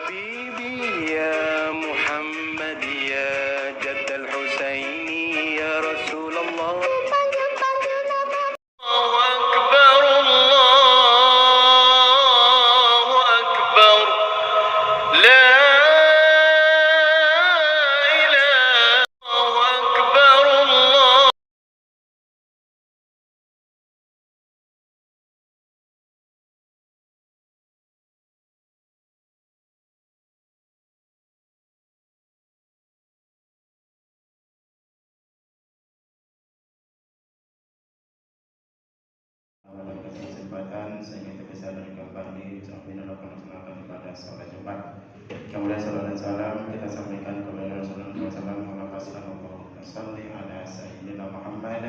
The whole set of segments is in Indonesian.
حبيبي يا محمد يا جد الحسين يا رسول الله. الله أكبر الله أكبر لا إله الله أكبر الله. Pada kesempatan sehingga kita bisa kembali sampai melaksanakan ibadah sholat Jumat. Kemudian salam dan salam kita sampaikan kepada Rasulullah SAW. Allahumma shalli ala sayyidina Muhammad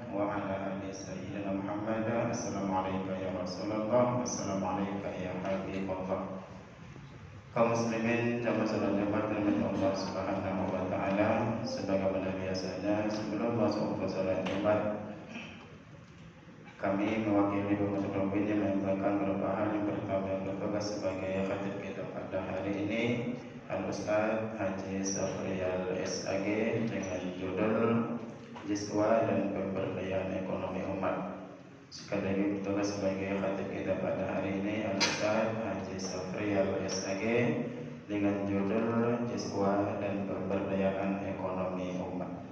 wa ala ali sayyidina Muhammad. Assalamualaikum ya Rasulullah. Assalamualaikum ya Habibullah. Kaum muslimin jamaah salat Jumat dengan Allah Subhanahu wa taala, sebagaimana biasanya sebelum masuk ke salat Jumat kami mewakili Bapak Pemimpin yang menyampaikan beberapa hal. Yang pertama yang bertugas sebagai khatib kita pada hari ini Al-Ustaz Haji Safrial SAG dengan judul Jiswa dan Pemberdayaan Ekonomi Umat. Sekali lagi bertugas sebagai khatib kita pada hari ini Al-Ustaz Haji Safrial SAG dengan judul Jiswa dan Pemberdayaan Ekonomi Umat.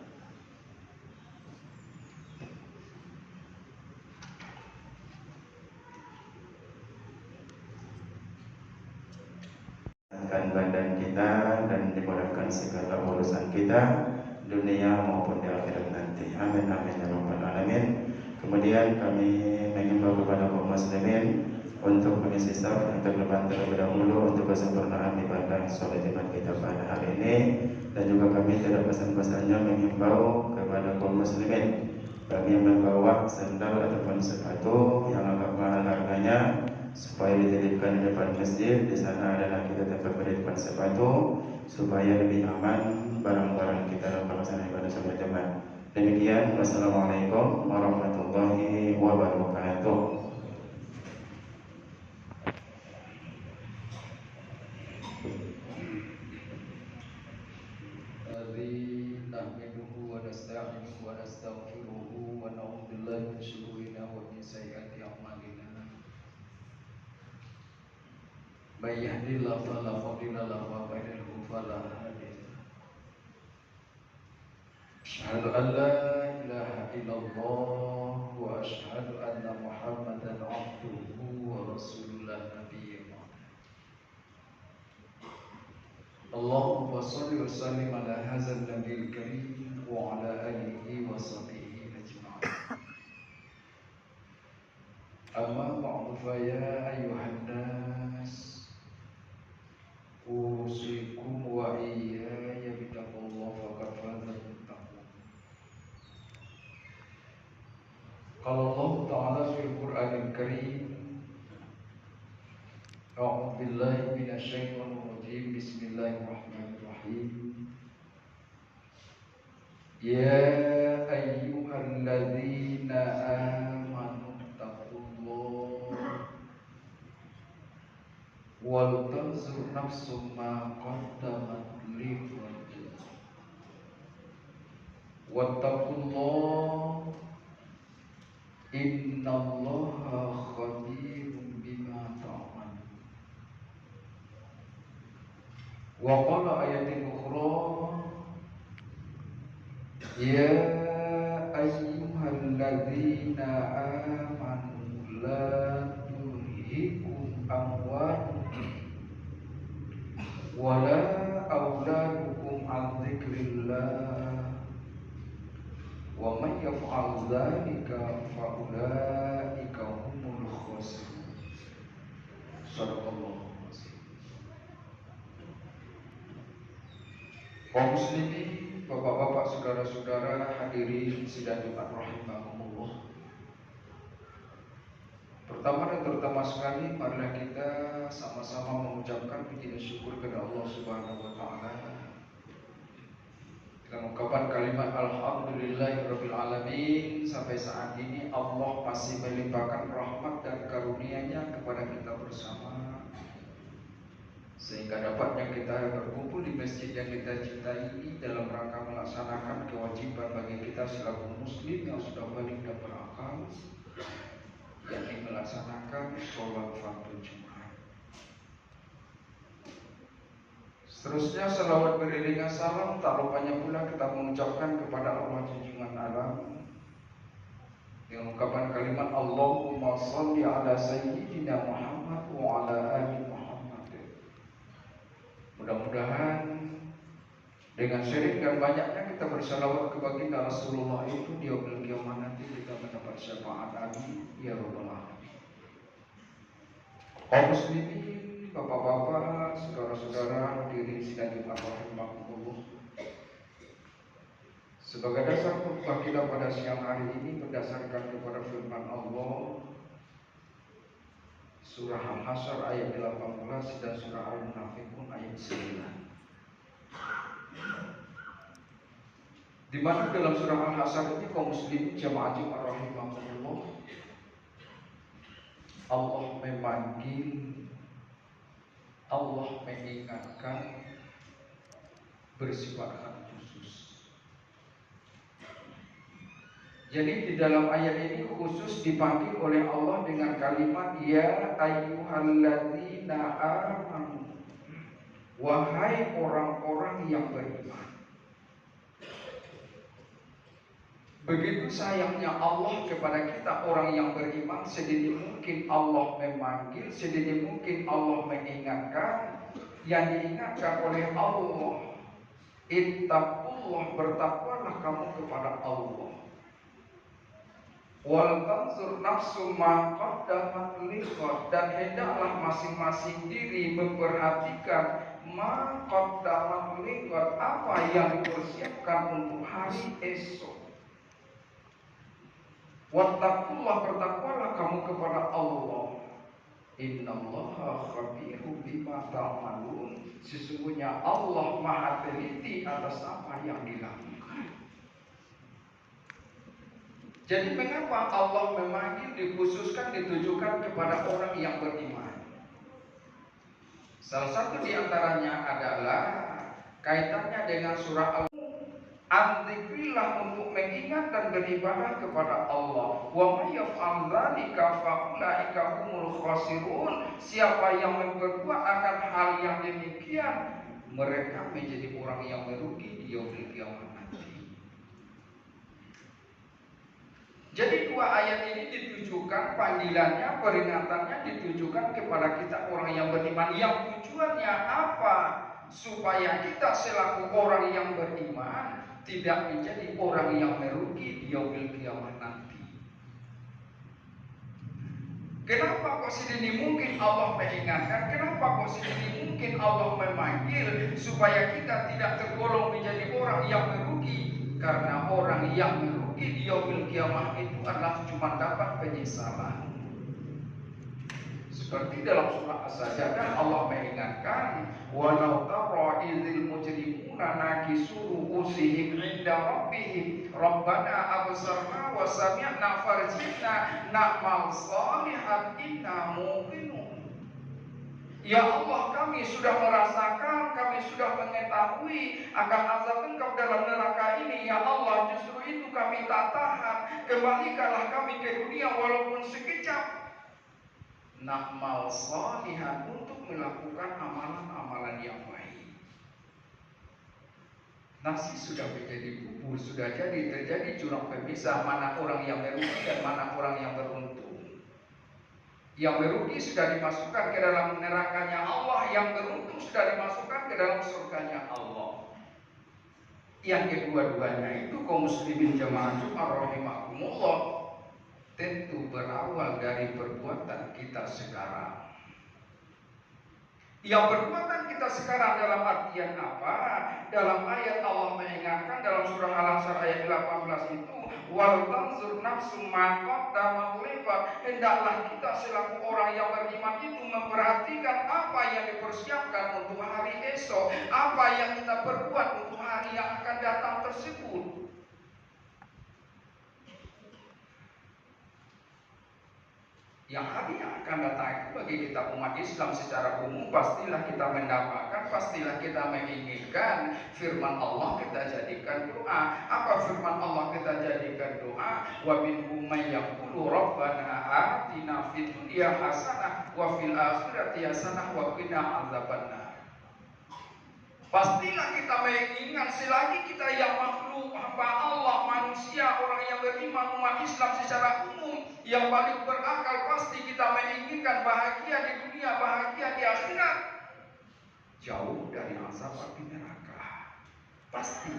Badan kita dan dimudahkan segala urusan kita dunia maupun di akhirat nanti. Amin amin ya rabbal alamin. Kemudian kami mengimbau kepada kaum muslimin untuk mengisi saf yang terlebih dahulu untuk kesempurnaan ibadah sholat Jumat kita pada hari ini, dan juga kami tidak pesan-pesannya mengimbau kepada kaum muslimin bagi yang membawa sandal ataupun sepatu yang agak mahal harganya supaya dititipkan di depan masjid. Di sana adalah kita tempat penitipan sepatu supaya lebih aman barang-barang kita dalam pelaksanaan ibadah sholat Jumat. Demikian, wassalamualaikum warahmatullahi wabarakatuh. نحمده ونستعينه ونستغفره ونعوذ بالله من شرورنا ومن سيئات أعمالنا. من يهد الله فلا مضل له ومن يضلل فلا هادي له. أشهد أن لا إله إلا الله وأشهد أن محمدا عبده ورسوله نبيه. اللهم صل وسلم على هذا النبي الكريم وعلى آله وصحبه أجمعين. أما بعد فيا أيها الناس أوصيكم وإياي بتقوى الله فقد فاز المتقون. قال الله تعالى في القرآن الكريم: أعوذ بالله من الشيطان الرجيم. بسم الله الرحمن الرحيم. يا أيها الذين آمنوا اتقوا الله ولتنظر نفس ما قدمت لغد واتقوا الله إن الله خبير بما تعملون. وقال آية أخرى: يا أيها الذين آمنوا لا تلهكم أموالكم ولا أولادكم عن ذكر الله ومن يفعل ذلك فأولئك هم الخاسرون. صدق الله. Kaum muslimin, bapak-bapak, saudara-saudara, hadirin sidang Jumat rahimakumullah. Pertama dan terutama sekali, marilah kita sama-sama mengucapkan puji dan syukur kepada Allah Subhanahu wa taala dengan ungkapan kalimat alhamdulillahirabbil alamin. Sampai saat ini Allah masih melimpahkan rahmat dan karunia-Nya kepada kita bersama, sehingga dapatnya kita berkumpul di masjid yang kita cintai ini dalam rangka melaksanakan kewajiban bagi kita selaku muslim yang sudah balik dan berakal, yakni melaksanakan sholat fardu Jumat. Seterusnya salawat beriringan salam, tak lupanya pula kita mengucapkan kepada Allah junjungan alam dengan ungkapan kalimat Allahumma sholli ala sayyidina Muhammad wa ala ali Muhammad. Mudah-mudahan dengan sering dan banyaknya kita bersalawat ke baginda Rasulullah itu di yaumil qiyamah nanti kita mendapat syafaat. Amin ya rabbal alamin. Kaum muslimin, bapak-bapak, saudara-saudara hadirin sidang Jumat rahimakumullah. Sebagai dasar khutbah kita pada siang hari ini berdasarkan kepada firman Allah Surah Al-Hasyr ayat 18 dan Surah Al-Munafiqun ayat 9. Di mana dalam Surah Al-Hasyr ini kaum muslimin jamaah Jumat rahimakumullah, Allah memanggil, Allah mengingatkan bersifat khusus. Jadi di dalam ayat ini khusus dipanggil oleh Allah dengan kalimat ya ayyuhalladzina amanu, wahai orang-orang yang beriman. Begitu sayangnya Allah kepada kita orang yang beriman, sedini mungkin Allah memanggil, sedini mungkin Allah mengingatkan. Yang diingatkan oleh Allah, ittaqullah, bertakwalah kamu kepada Allah. Wal tanzur nafsu ma qaddamat liqad, dan hendaklah masing-masing diri memperhatikan ma qaddamat liqad, apa yang dipersiapkan untuk hari esok. Wattaqullah, bertakwalah kamu kepada Allah. Innallaha khabirun bima ta'malun, sesungguhnya Allah Maha teliti atas apa yang dilakukan. Jadi mengapa Allah memanggil, dikhususkan, ditujukan kepada orang yang beriman? Salah satu di antaranya adalah kaitannya dengan surah Al-Dzikrillah, untuk mengingat dan beribadah kepada Allah. Wa may yaf'al dzalika fa ulaika humul khasirun. Siapa yang berbuat akan hal yang demikian, mereka menjadi orang yang merugi di yaumil qiyamah nanti. Jadi dua ayat ini ditujukan, panggilannya, peringatannya ditujukan kepada kita orang yang beriman. Yang tujuannya apa? Supaya kita selaku orang yang beriman tidak menjadi orang yang merugi di yaumil qiyamah nanti. Kenapa kok sedini mungkin Allah mengingatkan? Kenapa kok sedini mungkin Allah memanggil? Supaya kita tidak tergolong menjadi orang yang merugi. Karena orang yang merugi di yaumil qiyamah itu adalah cuma dapat penyesalan. Seperti dalam surah As-Sajdah Allah mengingatkan, walau tara idzil mujrimuna nakisu ru'usihim 'inda rabbihim rabbana absarna wa sami'na farji'na na'mal shalihan inna muqinun. Ya Allah, kami sudah merasakan, kami sudah mengetahui akan azab Engkau dalam neraka ini. Ya Allah, justru itu kami tak tahan. Kembalikanlah kami ke dunia walaupun sekejap. Na'mal shalihan, untuk melakukan amalan-amalan yang baik. Nasi sudah menjadi bubur, sudah terjadi jurang pemisah mana orang yang merugi dan mana orang yang beruntung. Yang merugi sudah dimasukkan ke dalam nerakanya Allah, yang beruntung sudah dimasukkan ke dalam surganya Allah. Yang kedua-duanya itu kaum muslimin jamaah Jumat rahimakumullah tentu berawal dari perbuatan kita sekarang. Yang perbuatan kita sekarang dalam artian apa? Dalam ayat Allah mengingatkan dalam surah Al-Hasyr ayat 18 itu, wal tanzur nafsum ma qaddamat liqad, hendaklah kita selaku orang yang beriman itu memperhatikan apa yang dipersiapkan untuk hari esok, apa yang kita perbuat untuk hari yang akan datang tersebut. Yang hari yang akan datang bagi kita umat Islam secara umum, pastilah kita mendapatkan, pastilah kita menginginkan firman Allah kita jadikan doa. Apa firman Allah kita jadikan doa? Wa minhum may yaqulu rabbana atina fid dunya hasanah wa fil akhirati hasanah wa qina adzabannar. Pastilah kita mengingat selagi kita yang makhluk, hamba Allah, manusia, orang yang beriman, umat Islam secara umum, yang paling berakal, pasti kita menginginkan bahagia di dunia, bahagia di akhirat, jauh dari azab api neraka. Pasti.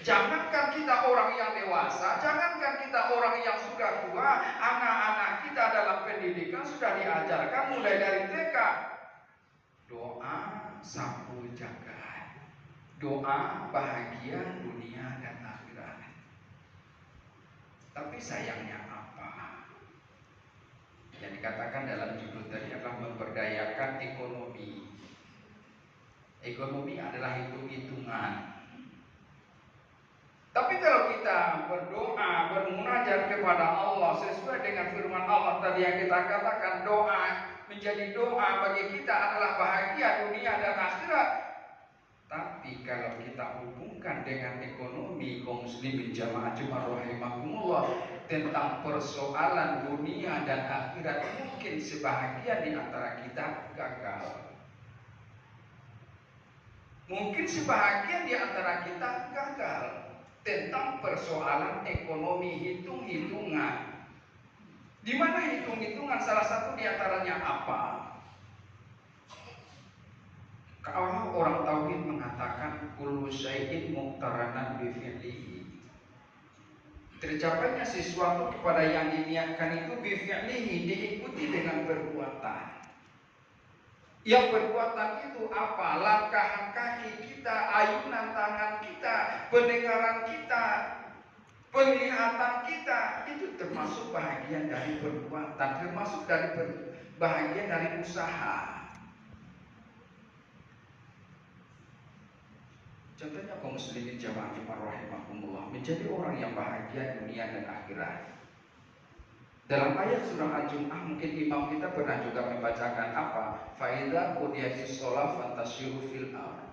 Jangankan kita orang yang dewasa, jangankan kita orang yang sudah tua, anak-anak kita dalam pendidikan sudah diajarkan mulai dari TK. Doa sampul jagat, doa bahagia dunia dan akhirat. Tapi sayangnya apa? Yang dikatakan dalam judul tadi adalah memberdayakan ekonomi. Ekonomi adalah hitung-hitungan. Tapi kalau kita berdoa, bermunajat kepada Allah sesuai dengan firman Allah tadi yang kita katakan, doa menjadi doa bagi kita adalah bahagia dunia dan akhirat. Tapi kalau kita hubungkan dengan ekonomi kaum muslimin jamaah Jumat rahimakumullah, tentang persoalan dunia dan akhirat, mungkin sebahagian di antara kita gagal. Mungkin sebahagian di antara kita gagal tentang persoalan ekonomi, hitung-hitungan. Di mana hitung-hitungan salah satu di antaranya apa? Kalau orang tauhid mengatakan kullu syai'in muqtaranan bi fi'lihi. Tercapainya sesuatu kepada yang diniatkan itu bi fi'lihi, diikuti dengan perbuatan. Yang perbuatan itu apa? Langkahan kaki kita, ayunan tangan kita, pendengaran kita, penglihatan kita, itu termasuk bahagian dari perbuatan, termasuk dari bahagian dari usaha. Contohnya kaum muslimin jamaah Jumat rahimakumullah, menjadi orang yang bahagia dunia dan akhirat. Dalam ayat surah Al-Jum'ah mungkin imam kita pernah juga membacakan apa? Fa idza qudiyatis shalah fantashiru fil ardh.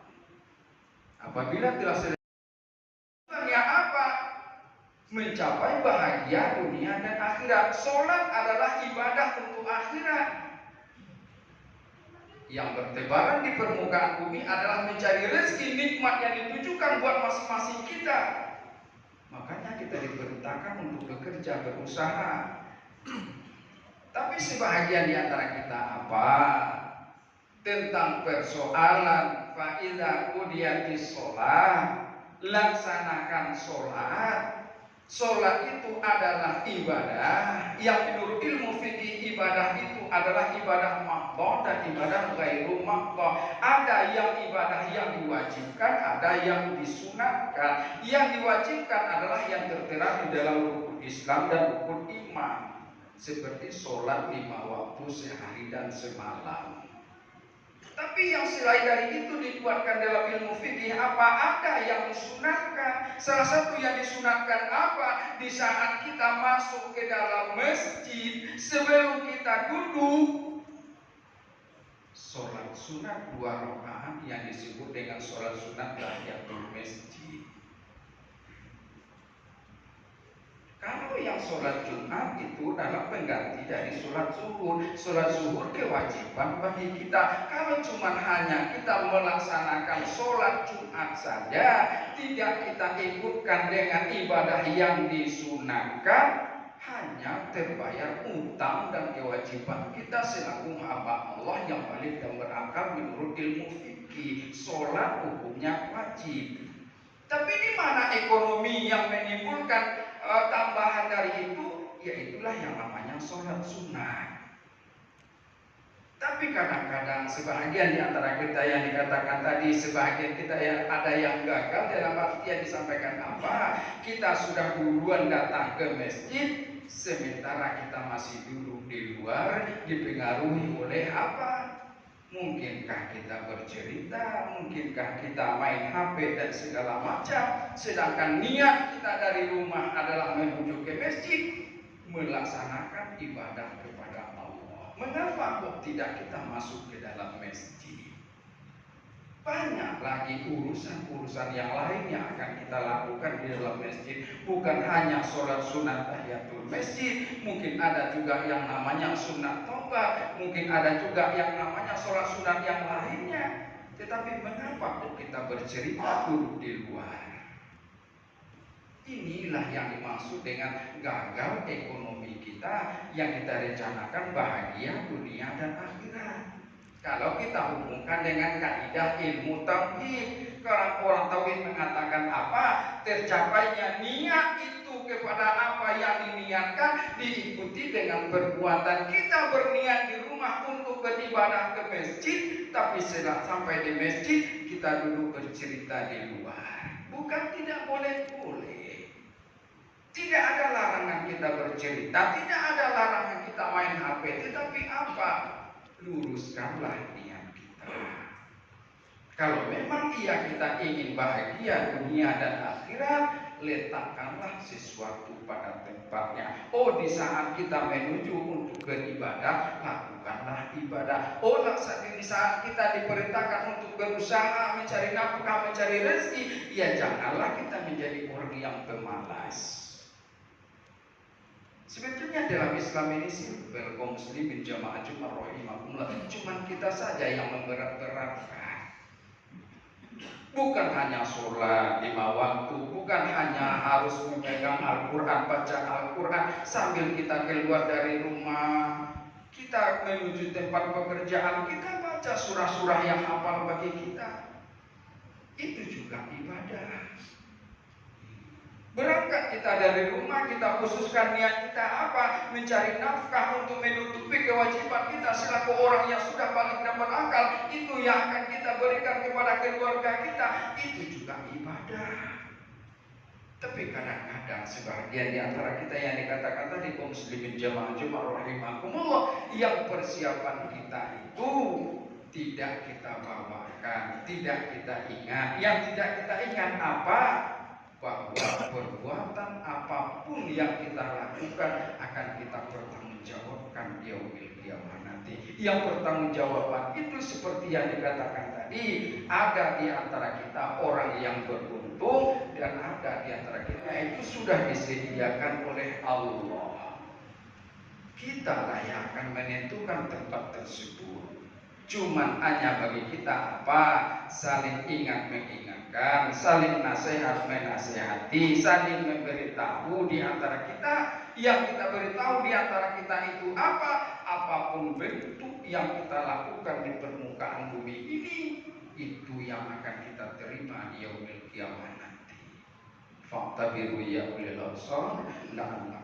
Apabila telah selesai apa? Mencapai bahagia dunia dan akhirat. Salat adalah ibadah untuk akhirat. Yang bertebaran di permukaan bumi adalah mencari rezeki nikmat yang ditujukan buat masing-masing kita. Makanya kita diperintahkan untuk bekerja, berusaha. Tapi sebahagian di antara kita apa? Tentang persoalan fa idza qudiyatis shalah, laksanakan sholat. Sholat itu adalah ibadah yang menurut ilmu fikih ibadah itu adalah ibadah maqdhah dan ibadah ghairu maqdhah. Ada yang ibadah yang diwajibkan, ada yang disunatkan. Yang diwajibkan adalah yang tertera di dalam rukun Islam dan rukun iman, seperti sholat 5 waktu sehari dan semalam. Tapi yang selain dari itu dibuatkan dalam ilmu fikih apa? Ada yang disunatkan. Salah satu yang disunatkan apa? Di saat kita masuk ke dalam masjid, sebelum kita duduk, sholat sunat 2 rakaat yang disebut dengan sholat sunat tahiyatul masjid. Kalau yang sholat Jumat itu adalah pengganti dari sholat zuhur. Sholat zuhur kewajiban bagi kita. Kalau cuma hanya kita melaksanakan sholat Jumat saja, tidak kita ikutkan dengan ibadah yang disunahkan, hanya terbayar utang dan kewajiban kita selaku hamba Allah yang balik dan berakal menurut ilmu fikih. Sholat hukumnya wajib. Tapi di mana ekonomi yang menimbulkan tambahan dari itu? Yaitulah yang namanya sholat sunnah. Tapi kadang-kadang sebahagian di antara kita yang dikatakan tadi, sebahagian kita yang ada yang gagal dalam arti yang disampaikan apa? Kita sudah duluan datang ke masjid, sementara kita masih duduk di luar, dipengaruhi oleh apa? Mungkinkah kita bercerita, mungkinkah kita main HP dan segala macam, sedangkan niat kita dari rumah adalah menuju ke masjid. melaksanakan ibadah kepada Allah. Mengapa kok tidak kita masuk ke dalam masjid? Banyak lagi urusan-urusan yang lain yang akan kita lakukan di dalam masjid. Bukan hanya sholat sunat tahiyatul masjid, mungkin ada juga yang namanya sunat tobat, mungkin ada juga yang namanya sholat sunat yang lainnya. Tetapi mengapa kok kita bercerita dulu di luar? Inilah yang dimaksud dengan gagal ekonomi kita yang kita rencanakan bahagia dunia dan akhirat. Kalau kita hubungkan dengan kaidah ilmu tauhid, kalau orang tauhid mengatakan apa, tercapainya niat itu kepada apa yang diniatkan diikuti dengan perbuatan. Kita berniat di rumah untuk beribadah ke masjid, tapi setelah sampai di masjid kita duduk bercerita di luar. Bukan tidak boleh-boleh. Tidak ada larangan kita bercerita, tidak ada larangan kita main HP, tetapi apa? Luruskanlah niat kita. Kalau memang kita ingin bahagia dunia dan akhirat, letakkanlah sesuatu pada tempatnya. Oh, di saat kita menuju untuk beribadah, lakukanlah ibadah. Oh, di saat kita diperintahkan untuk berusaha mencari nafkah, mencari rezeki, ya janganlah kita menjadi orang yang pemalas. Sebetulnya dalam Islam ini simpel, kaum muslimin jamaah Jumat rahimahumullah. Cuman kita saja yang memberat-beratkan. Bukan hanya sholat 5 waktu, bukan hanya harus memegang Al-Quran, baca Al-Quran sambil kita keluar dari rumah, kita menuju tempat pekerjaan, kita baca surah-surah yang hafal bagi kita. Itu juga ibadah. Berangkat kita dari rumah, kita khususkan niat kita apa? Mencari nafkah untuk menutupi kewajiban kita selaku orang yang sudah balik dan berakal. Itu yang akan kita berikan kepada keluarga kita. Itu juga ibadah. Tapi kadang-kadang sebagian di antara kita yang dikatakan tadi kaum muslimin jamaah Jumat rahimahumullah, yang persiapan kita itu tidak kita bawakan, tidak kita ingat. Yang tidak kita ingat apa? Bahwa perbuatan apapun yang kita lakukan akan kita pertanggungjawabkan yaumil qiyamah nanti. Yang pertanggungjawaban itu seperti yang dikatakan tadi, ada di antara kita orang yang beruntung dan ada di antara kita itu sudah disediakan oleh Allah. Kita lah yang akan menentukan tempat tersebut. Cuman hanya bagi kita apa? Saling ingat mengingatkan, saling nasihat menasihati, saling memberitahu di antara kita. Yang kita beritahu di antara kita itu apa? Apapun bentuk yang kita lakukan di permukaan bumi ini, itu yang akan kita terima di yaumil qiyamah nanti. Fa'tabiru ya ulil absar la'allakum